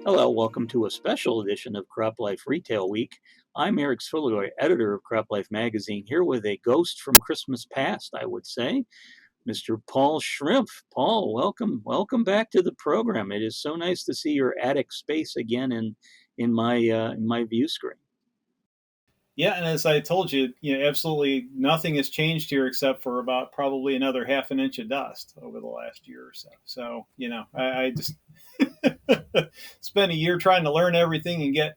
Hello, welcome to a special edition of CropLife Retail Week. I'm Eric Sfiligoj, editor of CropLife magazine, here with a ghost from Christmas past, I would say, Mr. Paul Schrimpf. Paul, welcome back to the program. It is so nice to see your attic space again in my view screen. Yeah, and as I told you, absolutely nothing has changed here except for about probably another half an inch of dust over the last year or so. So, I just spent a year trying to learn everything and get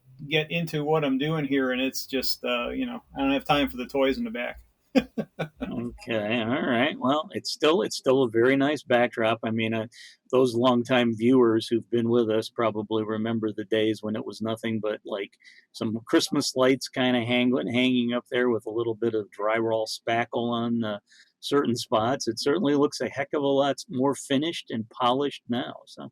into what I'm doing here, and it's just, I don't have time for the toys in the back. Okay, all right. Well, it's still a very nice backdrop. I mean, those longtime viewers who've been with us probably remember the days when it was nothing but like some Christmas lights kind of hanging up there with a little bit of drywall spackle on certain spots. It certainly looks a heck of a lot more finished and polished now. So.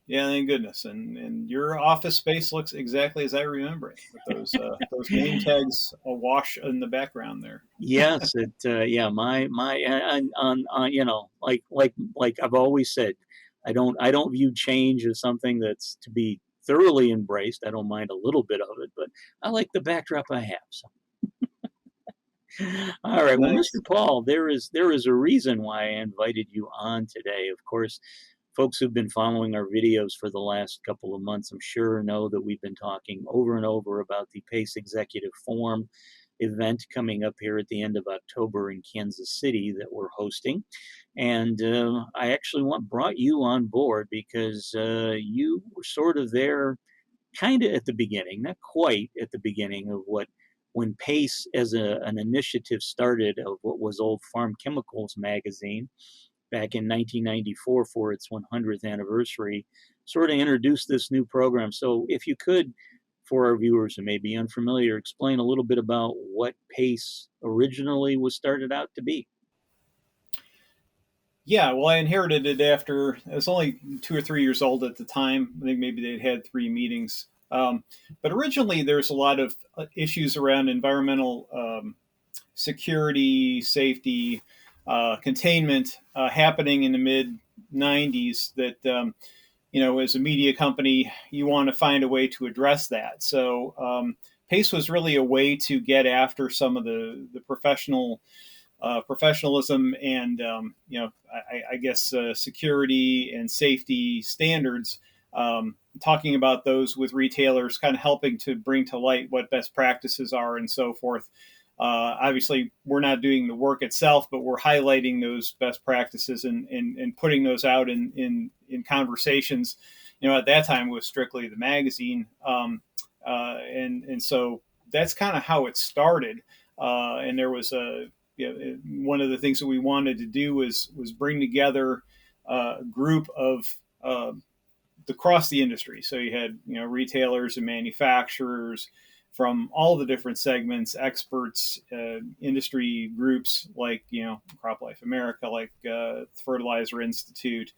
Yeah, thank goodness. And your office space looks exactly as I remember it, with those name tags awash in the background there. Yes, yeah, my on like I've always said, I don't view change as something that's to be thoroughly embraced. I don't mind a little bit of it, but I like the backdrop I have. So, all right, well, Mr. Nice. Paul, there is a reason why I invited you on today. Of course, folks who've been following our videos for the last couple of months, I'm sure know that we've been talking over and over about the PACE Executive Forum event coming up here at the end of October in Kansas City that we're hosting. And I actually brought you on board because you were sort of there kind of at the beginning, not quite at the beginning of when PACE as an initiative started of what was old Farm Chemicals magazine back in 1994 for its 100th anniversary, sort of introduced this new program. So if you could, for our viewers who may be unfamiliar, explain a little bit about what PACE originally was started out to be. Yeah, well, I inherited it after I was only 2 or 3 years old at the time. I think maybe they'd had 3 meetings. But originally, there's a lot of issues around environmental security, safety, containment happening in the mid 90s that, as a media company, you want to find a way to address that. So PACE was really a way to get after some of the professionalism and I guess security and safety standards. Talking about those with retailers, kind of helping to bring to light what best practices are and so forth. Obviously, we're not doing the work itself, but we're highlighting those best practices and putting those out in conversations. At that time it was strictly the magazine, and so that's kind of how it started. And there was one of the things that we wanted to do was bring together a group of across the industry. So you had retailers and manufacturers from all the different segments, experts, industry groups like CropLife America, like Fertilizer Institute,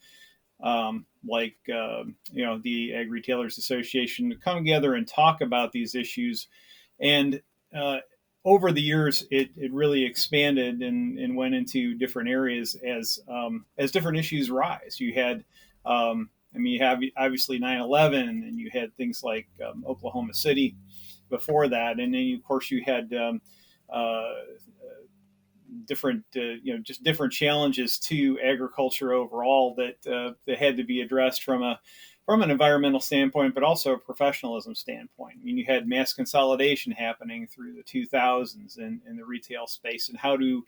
like the Ag Retailers Association, to come together and talk about these issues. And over the years, it really expanded and went into different areas as different issues rise. You had, you have obviously 9/11, and you had things like Oklahoma City before that, and then of course you had different, just different challenges to agriculture overall that had to be addressed from an environmental standpoint, but also a professionalism standpoint. I mean, you had mass consolidation happening through the 2000s in the retail space, and how do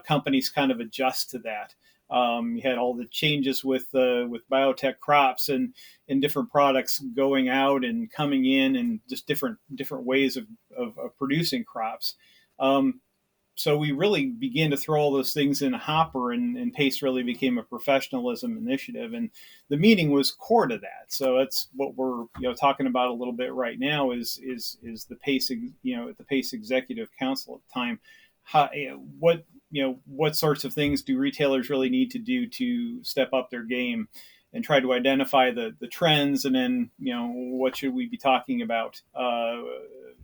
companies kind of adjust to that? You had all the changes with biotech crops and different products going out and coming in, and just different ways of producing crops. So we really began to throw all those things in a hopper, and PACE really became a professionalism initiative. And the meeting was core to that. So that's what we're talking about a little bit right now is the PACE, at the PACE Executive Council at the time. What sorts of things do retailers really need to do to step up their game and try to identify the trends, and then what should we be talking about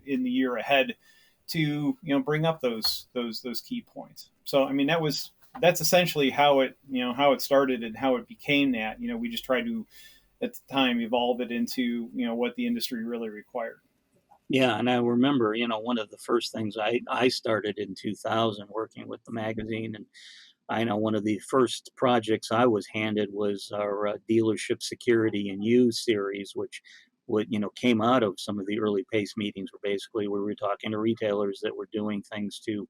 in the year ahead to bring up those key points. So I mean that's essentially how it started and how it became that. We just tried to at the time evolve it into, what the industry really required. Yeah, and I remember, one of the first things I started in 2000 working with the magazine, and I know one of the first projects I was handed was our dealership security and use series, which would came out of some of the early PACE meetings, where basically we were talking to retailers that were doing things to,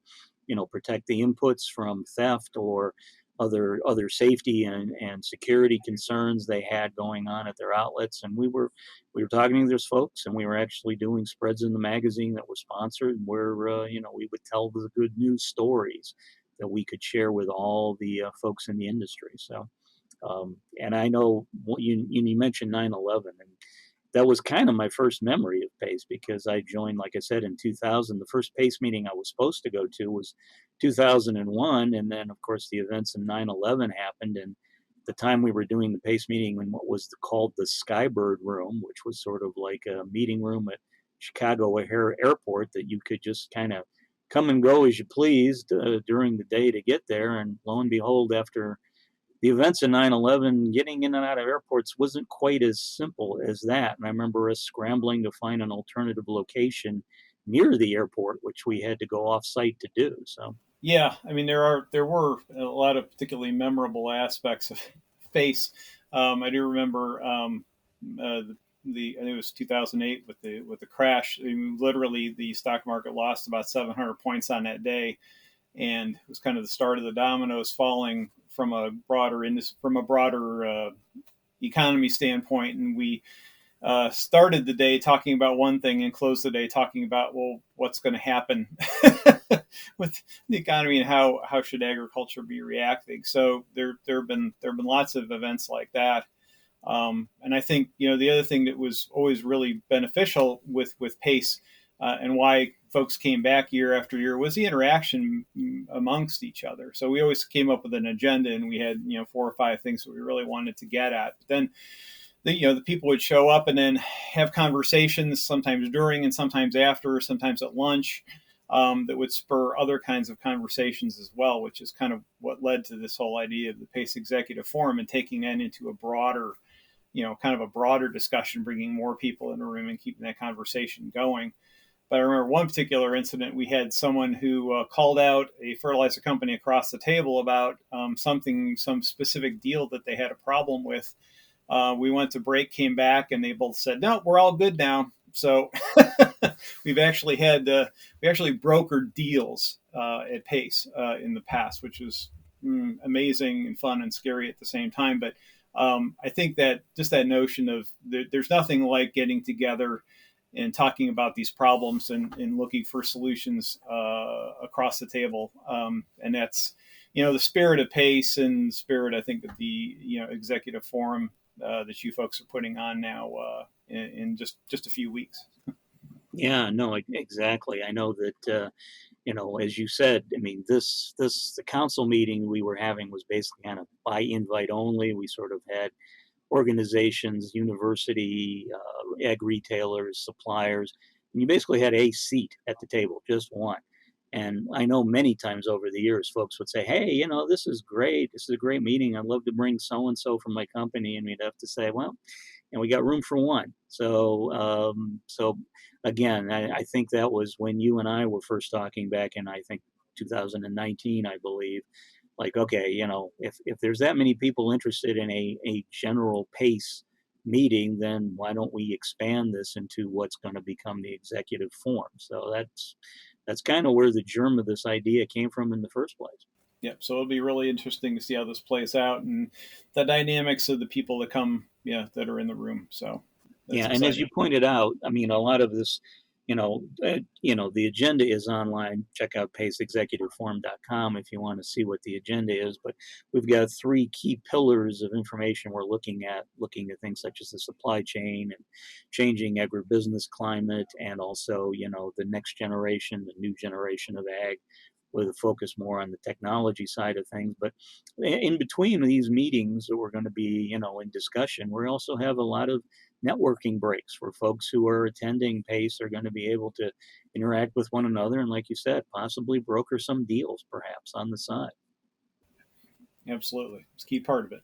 protect the inputs from theft or other safety and security concerns they had going on at their outlets. And we were talking to those folks, and we were actually doing spreads in the magazine that were sponsored, where we would tell the good news stories that we could share with all the folks in the industry. So, and I know you mentioned 9/11, and that was kind of my first memory of PACE, because I joined, like I said, in 2000. The first PACE meeting I was supposed to go to was 2001, and then of course the events in 9/11 happened, and the time we were doing the PACE meeting in what was called the Skybird Room, which was sort of like a meeting room at Chicago O'Hare Airport that you could just kind of come and go as you pleased during the day to get there. And lo and behold, after the events of 9/11, getting in and out of airports wasn't quite as simple as that. And I remember us scrambling to find an alternative location near the airport, which we had to go off site to do. So, Yeah, I mean there were a lot of particularly memorable aspects of PACE. I do remember I think it was 2008 with the crash. I mean, literally, the stock market lost about 700 points on that day, and it was kind of the start of the dominoes falling from a broader economy standpoint. And we started the day talking about one thing and closed the day talking about, well, what's going to happen with the economy and how should agriculture be reacting. So there have been lots of events like that. And I think, the other thing that was always really beneficial with PACE and why folks came back year after year was the interaction amongst each other. So we always came up with an agenda, and we had, 4 or 5 things that we really wanted to get at. But then the people would show up and then have conversations, sometimes during and sometimes after, sometimes at lunch, that would spur other kinds of conversations as well, which is kind of what led to this whole idea of the PACE Executive Forum and taking that into a broader, kind of a broader discussion, bringing more people in the room and keeping that conversation going. But I remember one particular incident. We had someone who called out a fertilizer company across the table about some specific deal that they had a problem with. We went to break, came back, and they both said, "No, we're all good now." So we actually brokered deals at PACE in the past, which was amazing and fun and scary at the same time. But I think that just that notion of there's nothing like getting together and talking about these problems and looking for solutions across the table. And that's, the spirit of PACE and the spirit, I think, of the, executive forum that you folks are putting on now in just a few weeks. yeah, no, exactly. I know that, as you said, I mean, the council meeting we were having was basically kind of by invite only. We sort of had organizations, university, ag retailers, suppliers, and you basically had a seat at the table, just one. And I know many times over the years, folks would say, "Hey, this is great. This is a great meeting. I'd love to bring so and so from my company," and we'd have to say, "Well, and we got room for one." So again, I think that was when you and I were first talking back in, I think, 2019, I believe. Like, okay, if there's that many people interested in a general PACE meeting, then why don't we expand this into what's going to become the executive forum? So that's kind of where the germ of this idea came from in the first place. Yep. So it'll be really interesting to see how this plays out and the dynamics of the people that come, that are in the room. So that's Yeah, and as you exciting. pointed out, I mean, a lot of this, the agenda is online. Check out paceexecutiveforum.com if you want to see what the agenda is. But we've got 3 key pillars of information we're looking at things such as the supply chain and changing agribusiness climate, and also, the next generation, the new generation of ag, with a focus more on the technology side of things. But in between these meetings that we're going to be, in discussion, we also have a lot of networking breaks where folks who are attending PACE are going to be able to interact with one another, and, like you said, possibly broker some deals perhaps on the side. Absolutely. It's a key part of it.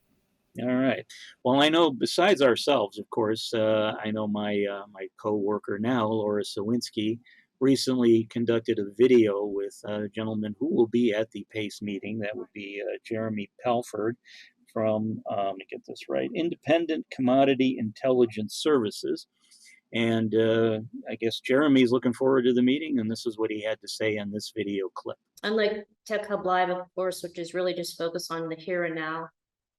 All right. Well, I know besides ourselves, of course, I know my coworker now, Laura Sawinski, recently conducted a video with a gentleman who will be at the PACE meeting. That would be Jeremy Pelford from, let me get this right, Independent Commodity Intelligence Services. And I guess Jeremy's looking forward to the meeting, and this is what he had to say in this video clip. Unlike Tech Hub Live, of course, which is really just focused on the here and now,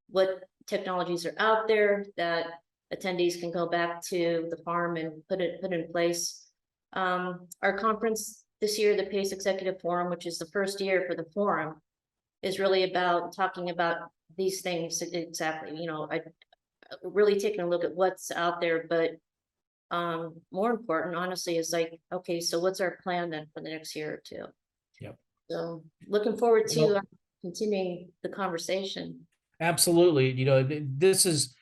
what technologies are out there that attendees can go back to the farm and put in place. Our conference this year, the PACE Executive Forum, which is the first year for the forum, is really about talking about these things exactly. You know, I really taking a look at what's out there, but more important, honestly, is like, okay, so what's our plan then for the next year or two? Yep. So looking forward to Well, continuing the conversation. absolutely. You know, this is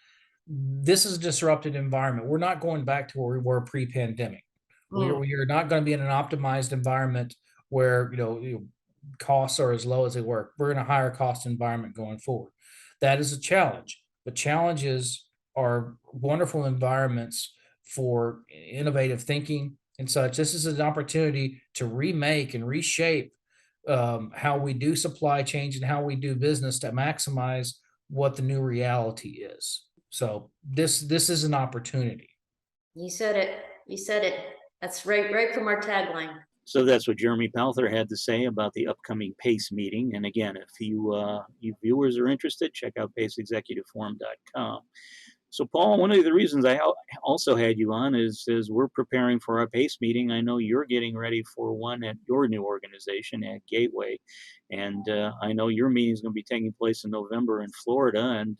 a disrupted environment. We're not going back to where we were pre-pandemic. We are not going to be in an optimized environment where costs are as low as they were. We're in a higher cost environment going forward. That is a challenge. The challenges are wonderful environments for innovative thinking and such. This is an opportunity to remake and reshape how we do supply chains and how we do business to maximize what the new reality is. So this is an opportunity. You said it. You said it. That's right from our tagline. So that's what Jeremy Palther had to say about the upcoming PACE meeting. And again, if you viewers are interested, check out paceexecutiveforum.com. So, Paul, one of the reasons I also had you on is we're preparing for our PACE meeting. I know you're getting ready for one at your new organization at Gateway. And I know your meeting is going to be taking place in November in Florida. And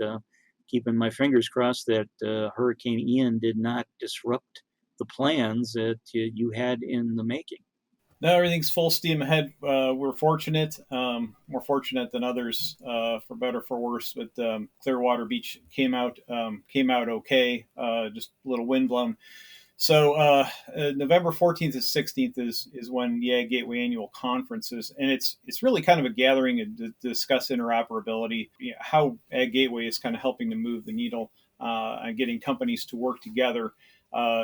keeping my fingers crossed that Hurricane Ian did not disrupt the plans that you had in the making. No, everything's full steam ahead. We're fortunate, more fortunate than others, for better for worse. But Clearwater Beach came out okay. Just a little wind blown. So November 14th and 16th is when the Ag Gateway annual conference is, and it's really kind of a gathering to discuss interoperability, how Ag Gateway is kind of helping to move the needle on getting companies to work together.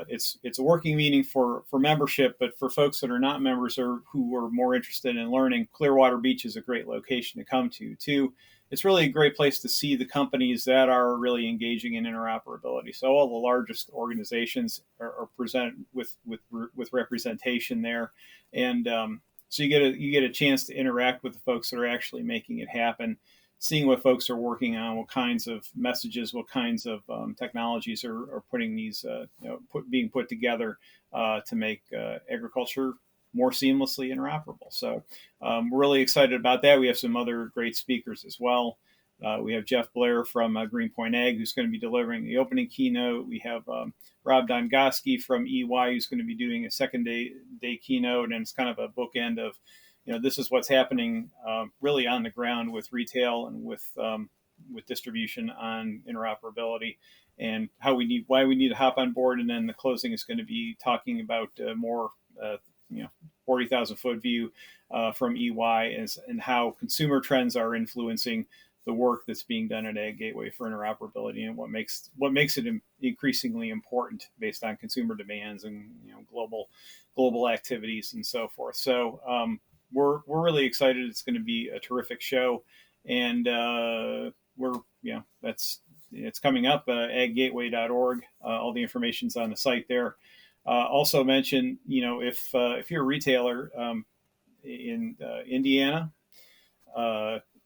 It's a working meeting for membership, but for folks that are not members or who are more interested in learning, Clearwater Beach is a great location to come to too. It's really a great place to see the companies that are really engaging in interoperability. So all the largest organizations are presented with representation there, and so you get a chance to interact with the folks that are actually making it happen, seeing what folks are working on, what kinds of messages, what kinds of technologies are putting these being put together to make agriculture more seamlessly interoperable. So we're really excited about that. We have some other great speakers as well. We have Jeff Blair from Greenpoint Ag, who's going to be delivering the opening keynote. We have Rob Dongoski from EY, who's going to be doing a second day keynote, and it's kind of a bookend of, this is what's happening really on the ground with retail and with distribution on interoperability, and why we need to hop on board. And then the closing is going to be talking about more 40,000 foot view from EY and how consumer trends are influencing the work that's being done at Ag Gateway for interoperability, and what makes it increasingly important based on consumer demands and global activities and so forth. So we're really excited. It's going to be a terrific show, and it's coming up. aggateway.org. All the information's on the site there. Also mention, if you're a retailer in Indiana,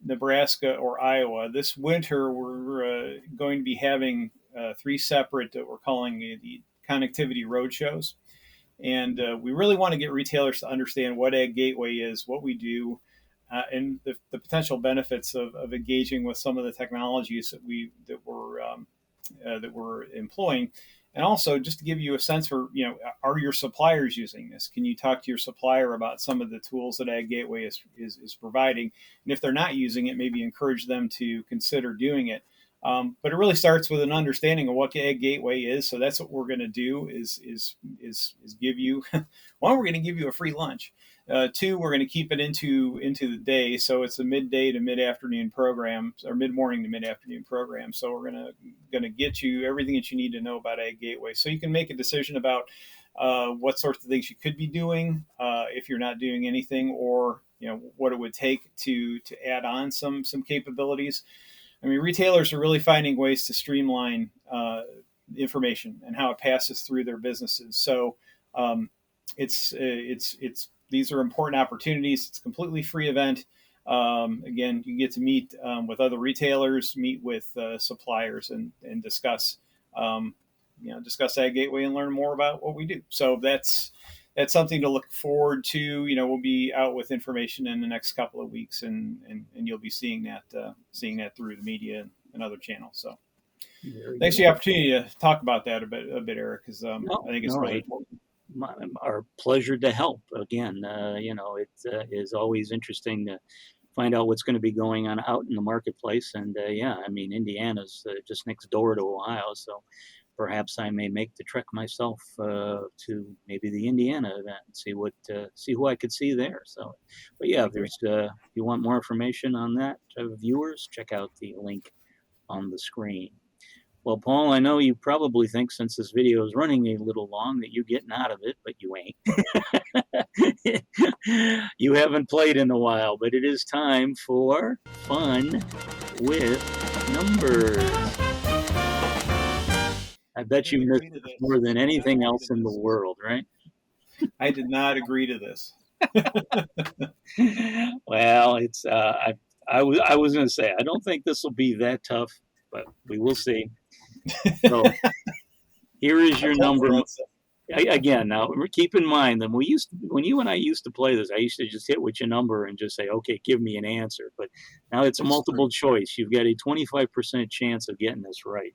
Nebraska, or Iowa, this winter we're going to be having 3 separate, we're calling the connectivity roadshows. And we really want to get retailers to understand what Ag Gateway is, what we do, and the potential benefits of engaging with some of the technologies that we're employing. And also, just to give you a sense for, are your suppliers using this? Can you talk to your supplier about some of the tools that Ag Gateway is providing? And if they're not using it, maybe encourage them to consider doing it. But it really starts with an understanding of what Ag Gateway is. So that's what we're going to do is give you, one, we're going to give you a free lunch. Two, we're going to keep it into the day, so it's a midday to mid-afternoon program, or mid-morning to mid-afternoon program. So we're going to get you everything that you need to know about Ag Gateway, so you can make a decision about what sorts of things you could be doing if you're not doing anything, or what it would take to add on some capabilities. I mean, retailers are really finding ways to streamline information and how it passes through their businesses. So it's these are important opportunities. It's a completely free event. Again, you get to meet with other retailers, meet with suppliers, and discuss discuss Ag Gateway and learn more about what we do. So that's something to look forward to. We'll be out with information in the next couple of weeks, and you'll be seeing that through the media and other channels. So thanks for the opportunity to talk about that a bit, Eric, because I think it's really important. Our pleasure to help. Again, it is always interesting to find out what's going to be going on out in the marketplace. And Indiana's just next door to Ohio, so perhaps I may make the trek myself to maybe the Indiana event and see who I could see there. So, but yeah, if you want more information on that, viewers, check out the link on the screen. Well, Paul, I know you probably think since this video is running a little long that you're getting out of it, but you ain't. You haven't played in a while, but it is time for fun with numbers. I bet you missed this more than anything else in the world, right? I did not agree to this. Well, it's I was going to say I don't think this will be that tough, but we will see. So here is your number. Again, now keep in mind that when you and I used to play this, I used to just hit with your number and just say, okay, give me an answer. But now it's a multiple choice. You've got a 25% chance of getting this right.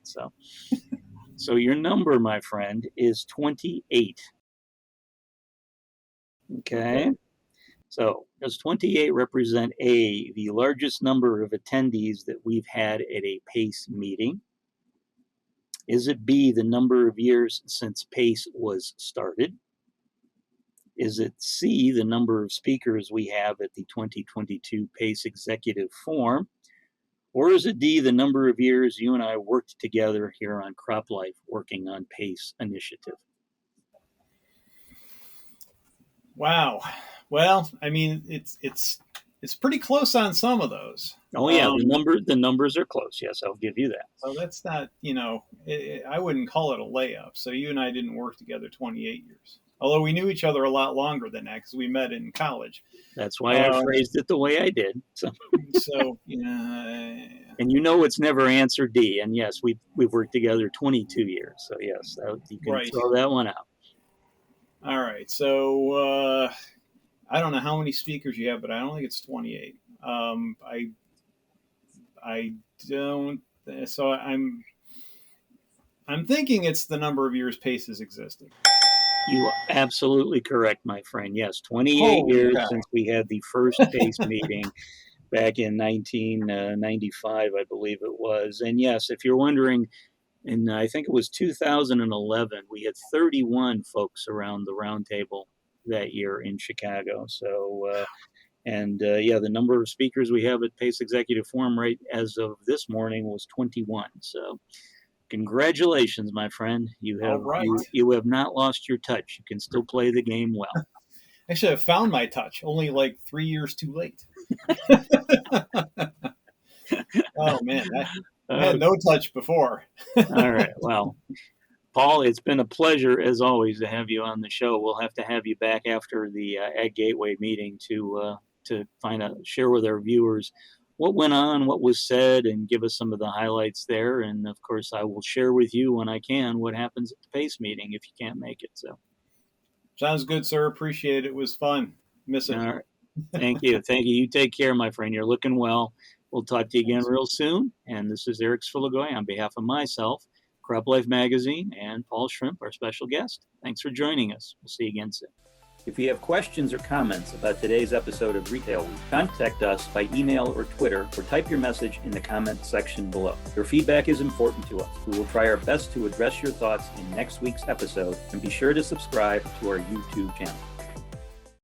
So your number, my friend, is 28. Okay. So does 28 represent A, the largest number of attendees that we've had at a PACE meeting? Is it B, the number of years since PACE was started? Is it C, the number of speakers we have at the 2022 PACE Executive Forum? Or is it D, the number of years you and I worked together here on CropLife working on PACE initiative? Wow. Well, I mean, it's pretty close on some of those. Oh yeah, the numbers are close. Yes, I'll give you that. So that's not, I wouldn't call it a layup. So you and I didn't work together 28 years. Although we knew each other a lot longer than that because we met in college. That's why I phrased it the way I did. So and it's never answer D. And yes, we've worked together 22 years. So yes, you can throw that one out. All right. So I don't know how many speakers you have, but I don't think it's 28. I don't. So I'm thinking it's the number of years PACE has existed. You are absolutely correct, my friend. Yes, 28 years since we had the first PACE meeting back in 1995, I believe it was. And yes, if you're wondering, I think it was 2011, we had 31 folks around the round table that year in Chicago. So, the number of speakers we have at PACE Executive Forum right as of this morning was 21. So congratulations, my friend. You have not lost your touch. You can still play the game well. I should have found my touch, only like 3 years too late. Oh, man. I had no touch before. All right. Well, Paul, it's been a pleasure, as always, to have you on the show. We'll have to have you back after the Ag Gateway meeting to share with our viewers what went on, what was said, and give us some of the highlights there. And, of course, I will share with you when I can what happens at the PACE meeting if you can't make it. So, sounds good, sir. Appreciate it. It was fun. Miss it. All right. Thank you. Thank you. You take care, my friend. You're looking well. We'll talk to you again real soon. And this is Eric Sfiligoj on behalf of myself, CropLife Magazine, and Paul Schrimpf, our special guest. Thanks for joining us. We'll see you again soon. If you have questions or comments about today's episode of Retail Week, contact us by email or Twitter, or type your message in the comment section below. Your feedback is important to us. We will try our best to address your thoughts in next week's episode, and be sure to subscribe to our YouTube channel.